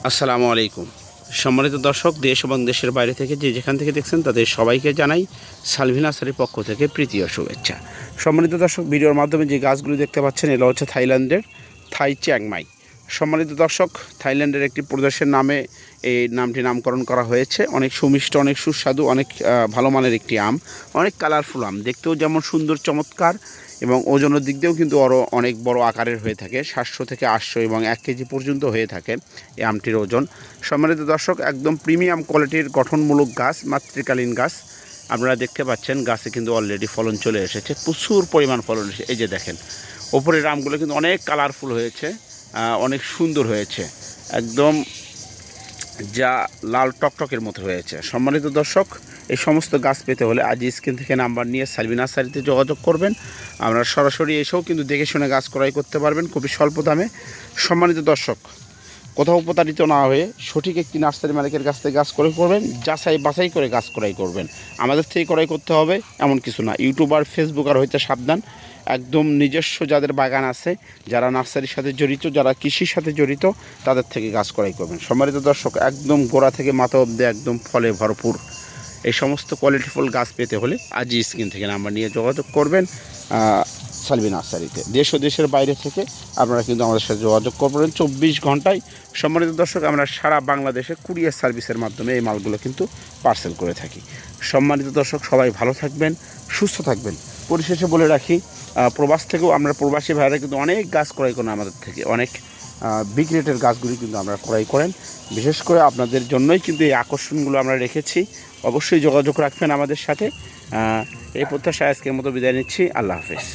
আসসালামু আলাইকুম। সম্মানিত দর্শক, দেশ এবং দেশের বাইরে থেকে যে যেখান থেকে দেখছেন তাদের সবাইকে জানাই সালভি নার্সারির পক্ষ থেকে প্রীতি ও শুভেচ্ছা। সম্মানিত দর্শক, ভিডিওর মাধ্যমে যে গাছগুলি দেখতে পাচ্ছেন এগুলো হচ্ছে থাইল্যান্ডের থাই চ্যাংমাই। সম্মানিত দর্শক, থাইল্যান্ডের একটি প্রদেশের নামে এই নামটি নামকরণ করা হয়েছে। অনেক সুমিষ্ট, অনেক সুস্বাদু, অনেক ভালো মানের একটি আম, অনেক কালারফুল আম, দেখতেও যেমন সুন্দর চমৎকার এবং ওজনের দিক দিয়েও কিন্তু আরও অনেক বড় আকারের হয়ে থাকে। 700 থেকে 800 এবং 1 কেজি পর্যন্ত হয়ে থাকে এই আমটির ওজন। সম্মানিত দর্শক, একদম প্রিমিয়াম কোয়ালিটির গঠনমূলক গাছ, মাতৃকালীন গাছ। আপনারা দেখতে পাচ্ছেন গাছে কিন্তু অলরেডি ফলন চলে এসেছে, প্রচুর পরিমাণ ফলন এসেছে। এই যে দেখেন, ওপরের আমগুলো কিন্তু অনেক কালারফুল হয়েছে, অনেক সুন্দর হয়েছে, একদম যা লাল টকটকের মতো হয়েছে। সম্মানিত দর্শক, এই সমস্ত গাছ পেতে হলে আজ স্ক্রিন থেকে নাম্বার নিয়ে সালভি নার্সারিতে যোগাযোগ করবেন। আপনারা সরাসরি এসেও কিন্তু দেখে শুনে গাছ ক্রয় করতে পারবেন খুবই স্বল্প দামে। সম্মানিত দর্শক, কোথাও প্রতারিত না হয়ে সঠিক একটি নার্সারি মালিকের কাছ থেকে গাছ ক্রয় করবেন, যাচাই বাছাই করে গাছ ক্রয় করবেন। আমাদের থেকে ক্রয় করতে হবে এমন কিছু না। ইউটিউবার, ফেসবুকার হইতে সাবধান। একদম নিজস্ব যাদের বাগান আছে, যারা নার্সারির সাথে জড়িত, যারা কৃষির সাথে জড়িত, তাদের থেকে গাছ ক্রয় করবেন। সম্মানিত দর্শক, একদম গোড়া থেকে মাথা অব্দি একদম ফলে ভরপুর এই সমস্ত কোয়ালিটিফুল গাছ পেতে হলে আজই স্ক্রিন থেকে নাম্বার নিয়ে যোগাযোগ করবেন সালভি নার্সারিতে। দেশ ও দেশের বাইরে থেকে আপনারা কিন্তু আমাদের সাথে যোগাযোগ করবেন 24 ঘন্টায়। সম্মানিত দর্শক, আমরা সারা বাংলাদেশে কুরিয়ার সার্ভিসের মাধ্যমে এই মালগুলো কিন্তু পার্সেল করে থাকি। সম্মানিত দর্শক, সবাই ভালো থাকবেন, সুস্থ থাকবেন। পরিশেষে বলে রাখি, প্রবাস থেকেও আমরা প্রবাসী ভাইরা কিন্তু অনেক গাছ ক্রয় করেন আমাদের থেকে, অনেক বিগ রেটের গাছগুলি কিন্তু আমরা ক্রয় করেন। বিশেষ করে আপনাদের জন্যই কিন্তু এই আকর্ষণগুলো আমরা রেখেছি। অবশ্যই যোগাযোগ রাখবেন আমাদের সাথে। এই প্রত্যাশায় আজকের মতো বিদায় নিচ্ছি। আল্লাহ হাফেজ।